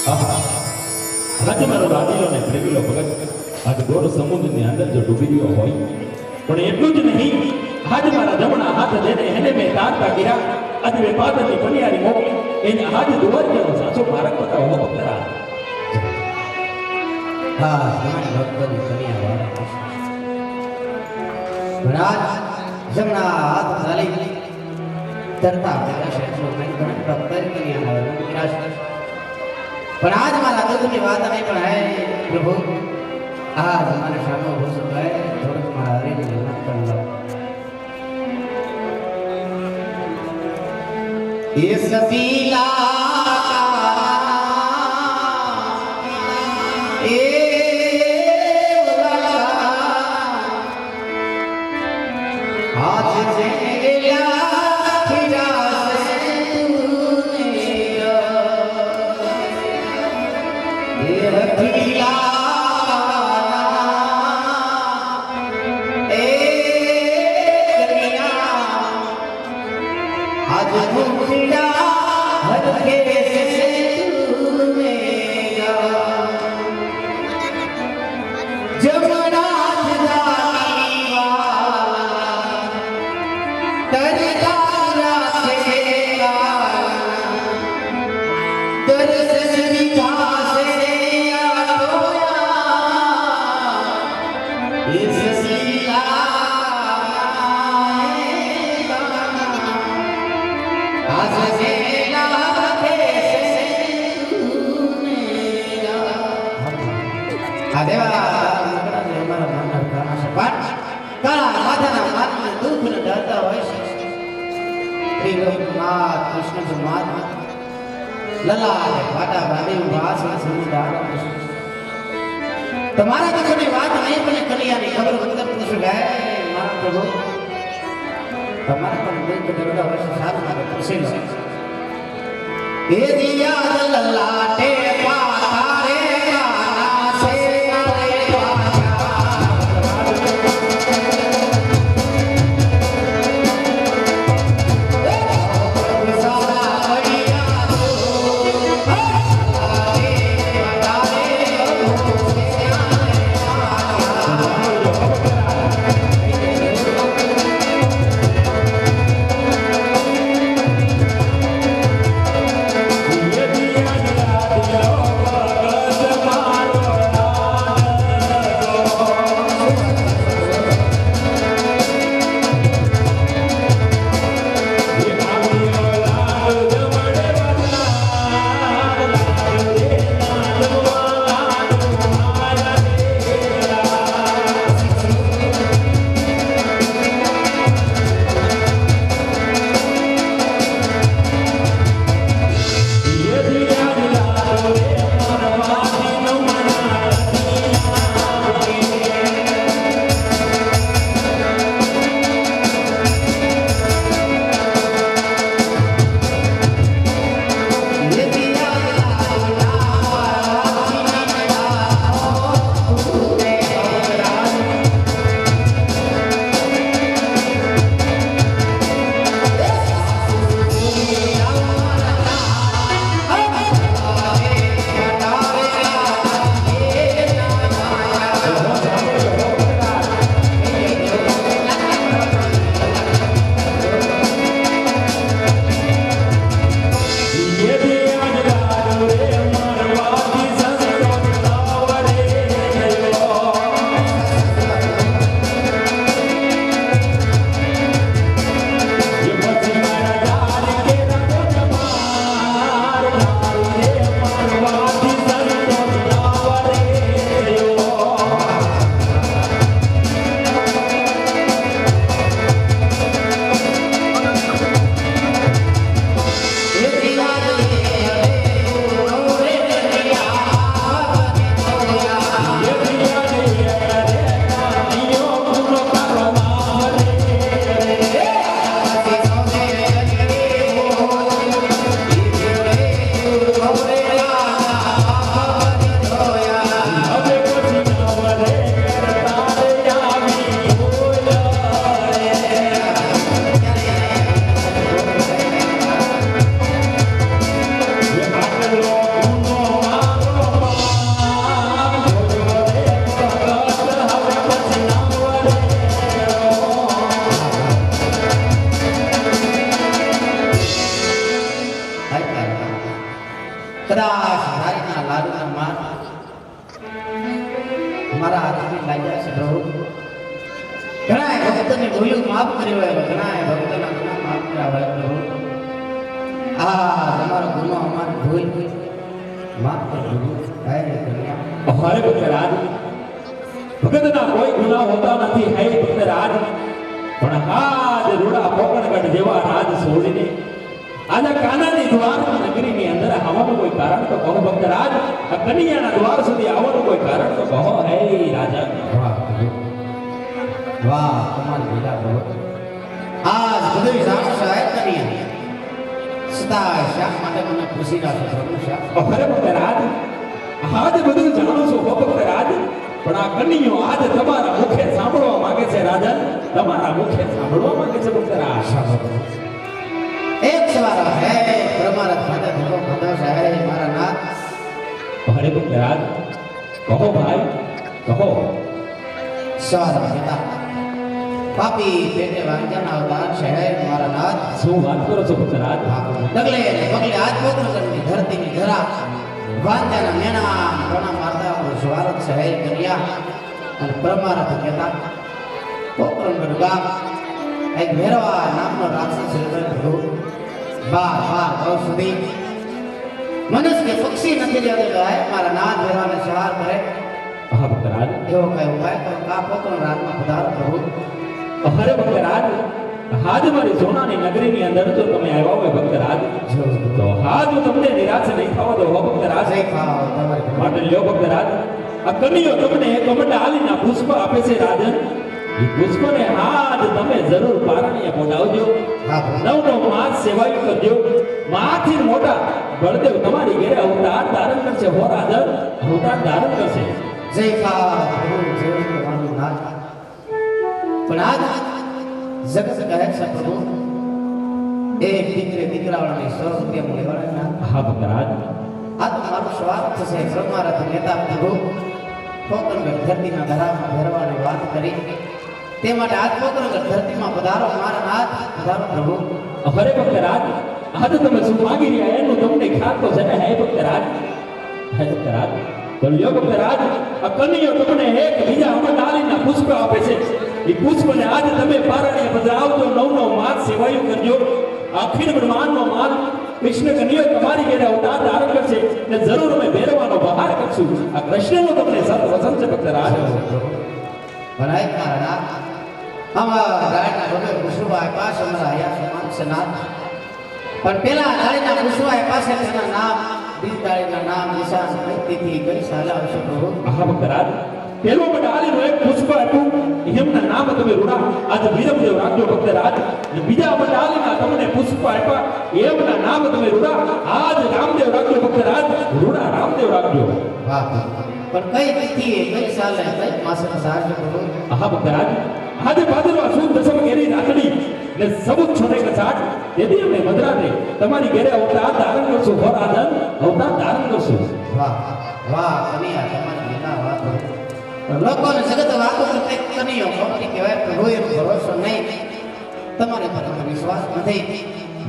આજે મારો રાજીલો ને પ્રેમીલો ભગત આજ ગોર સમુદ્રની અંદર જો ડૂબી ગયો હોય પણ એટલું જ નહીં આજ મારા જમણા હાથ જેને એને મેં તારતા કર્યા આજે મેં પાદરની કન્યાની મોકલી એને આજ દુવારનો સાચો માર્ગ બતાવવો ભક્તરા હા તમારી ભક્તની કન્યા વાળા મહારાજ જમણા હાથ ચાલી તરતા પ્રકાશ એટલો મેં ઘણા ભક્તની કન્યા આવે પ્રકાશ પણ આજ મારા દુઃખની વાત નહીં પણ હે પ્રભુ આજ મારે સામો ભૂસો હે થોડુંક મારા હરીને વિનંતી કરી લો ये सतीला कृष्ण भगवान लला भाटा भाभी वास समुदाय तुम्हारा तो कोई बात नहीं बने कलिया नहीं खबर मतलब पूछ गए मां प्रभु तुम्हारा पर दिल के दरवाजा वर्ष साथ मारे पूछे लो ये दिया ललाटे पातारे गाना से करे ये दिया કદાચ ધારીના લાડુના માર મારા હાથથી લાગ્યા છે પ્રભુ. ઘણા ભક્તોની ભૂલ માફ કરી હોય, ઘણા ભક્તોના ગુનાહ માફ કર્યા હોય પ્રભુ. તમારો ગુનો અમારી ભૂલ માફ કરો પ્રભુ. હે કન્યા, હરે ભક્તરાજ, ભગતના કોઈ ગુનાહ હોતા નથી. હે ભક્તરાજ, પણ હાજ રૂડા પોકણગઢ જેવા રાજ છોડીને આજે કાનાની દ્વારની નગરીની અંદર આવવાનું કોઈ કારણ તો કહો ભક્તરાજ. આ કન્યાના દ્વાર સુધી આવવાનું કોઈ કારણ તો કહો. હે રાજા, વાહ પ્રભુ, વાહ તમારી લીલા પ્રભુ. આજ બધું જાણો છો હે કન્યા, સદા શા માટે મને ખુશી રાખો પ્રભુ શા. હરે ભક્તરાજ, આજ બધું જાણો છો હો ભક્તરાજ, પણ આ કન્યો આજ તમારા મુખે સાંભળવા માંગે છે રાજા. તમારા મુખે સાંભળવા માંગે છે ભક્તરાજ. એક સવાર હે પરમારથ માટે ધરો ખતો છે હે મારા નાથ. હરે ભક્તરાજ, કહો ભાઈ, કહો. સવાર પિતા પાપી પેટે વાંજાના અવતાર છે હે મારા નાથ. શું વાત કરો છો ભક્તરાજ? ડગલે ને પગલે આજ પોકરણની ધરતીની ધરા વાંજાના મેણા પ્રણામ મારતા આપણું સ્વાગત છે હે કન્યા. અને પરમારથ કહેતા પોકરણગઢ ગામ એક ભેરવા નામનો રાક્ષસ રહેતો હતો. બાર વર્ષ સુધી મનુષ્ય કે પક્ષી નથી રહેતો હે મારા નાથ ભેરવાને સહાર કરે. હા ભક્તરાજ, એવો કઈ ઉપાય કરો કા પોકરણ રાતમાં પધારો પ્રભુ. હરે ભક્તરાજ, હાજ મારી સોનાની નગરીની અંદર જો તમે આવ્યા હોય ભક્તરાજ, તો હાજ તમને નિરાશ નહીં થવા દો હો ભક્તરાજ. જય ખાઓ તમારી માટે લ્યો ભક્તરાજ, આ કન્યો તમને કમંડાલીના પુષ્પ આપે છે રાજન. એ પુષ્પને હાજ તમે જરૂર પારણીએ બોલાવજો. હા નવનો માસ સેવાયું કરજો. માથી મોટા બળદેવ તમારી ઘેરે અવતાર ધારણ કરશે હો રાજન, અવતાર ધારણ કરશે. જય ખાઓ પ્રભુ જય તમારું નાથ. પણ આજ જગત કહે છે પ્રભુ એ દીકરાવાળાની 100 રૂપિયા મળે વાળા. હા ભક્તરાજ, આ તો મારું સ્વાર્થ છે. પરમારથ નેતા પ્રભુ પોકરણગઢ ધરતીના ધરામાં ભેરવાની વાત કરી, તે માટે આજ પોકરણગઢ ધરતીમાં પધારો મારા નાથ, પધારો પ્રભુ. હરે ભક્તરાજ, આજે તમે શું માંગી રહ્યા એનું તમને ખ્યાલ તો છે ને. હે ભક્તરાજ, હે ભક્તરાજ, તો લ્યો ભક્તરાજ, આ કન્યો તમને એક બીજા અમરડાલીના પુષ્પ આપે છે. એ પુષ્પને આજે તમે પારણીએ પધરાવજો. નવનો માસ સેવાયું કરજો. અખિલ બ્રહ્માંડનો માલ કૃષ્ણ કન્યો તમારી ઘેરે અવતાર ધારણ કરશે ને જરૂર અમે ભેરવાનો બહાર કરશું. આ કૃષ્ણનો તમને સત વસન છે ભક્તરાજ. ભરાય મારા નાથ. આમાં ગાયના ભગત કુશુભાઈ પાસે અમારા હયા સમાન છે નાથ. પણ પેલા ડાળીના કુશુભાઈ પાસે તેના નામ, બીજી ડાળીના નામ, નિશાન, તિથિ કઈ સાલ આવશે પ્રભુ. હા ભક્તરાજ, પેલો ડાળીનો એક પુષ્પ હતું, એમના નામ તમે રૂડા આજે વીરમદેવ રાખજો ભક્તરાજ. અને બીજા ડાળીના તમને પુષ્પ આપ્યા, એમના નામ તમે રૂડા આજ રામદેવ રાખજો ભક્તરાજ. રૂડા રામદેવ રાખજો. વાહ. પણ કઈ તિથિ કઈ સાલે કઈ માસે સારજો પ્રભુ. હા ભક્તરાજ, આજે ભાદરવા સુદ દસમ ઘેરી રાખડી ને સબૂત છોડે કસાટ તેથી અમે મદ્રાને તમારી ઘેરે અવતાર ધારણ કરશું. હો રાજન, અવતાર ધારણ કરશું. વાહ વાહ કન્યા તમારી લીલા વાહ પ્રભુ. લોકોને જગત વાતો કરતે કન્યો ભક્તિ કહેવાય પ્રભુ. એનો ભરોસો નહીં, તમારે પર અમને વિશ્વાસ નથી.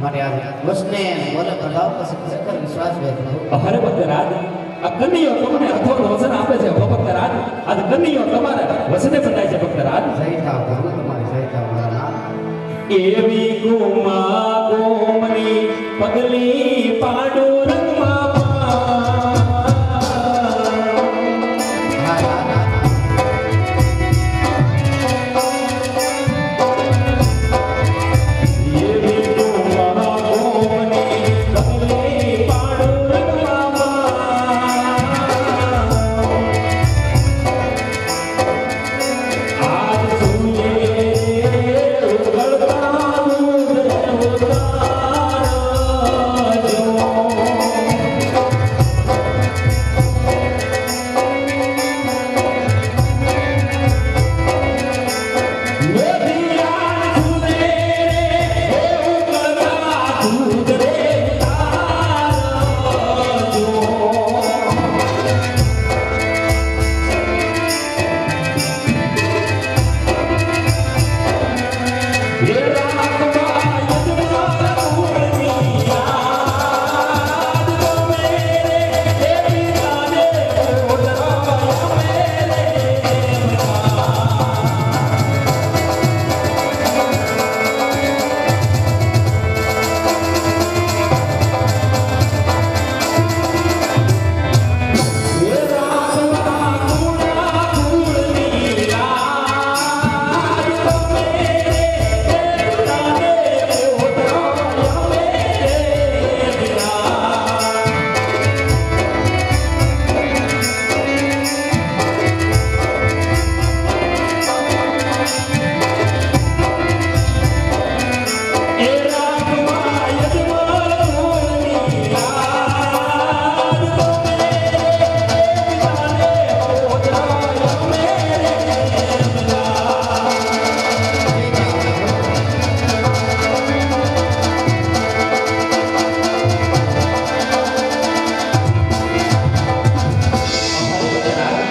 માટે આ વસને બોલે પધાવ પછી ખરેખર વિશ્વાસ હોય પ્રભુ. હરે ભક્તરાજ, આ કન્યો તમને અથોડ વચન આપે છે હો ભક્તરાજ. આજ કન્યો તમારા વચને બધાય છે ભક્તરાજ. જય થાવ પ્રભુ તમારી, જય થાવ મારા નાથ. એવી કુમા કોમની પગલી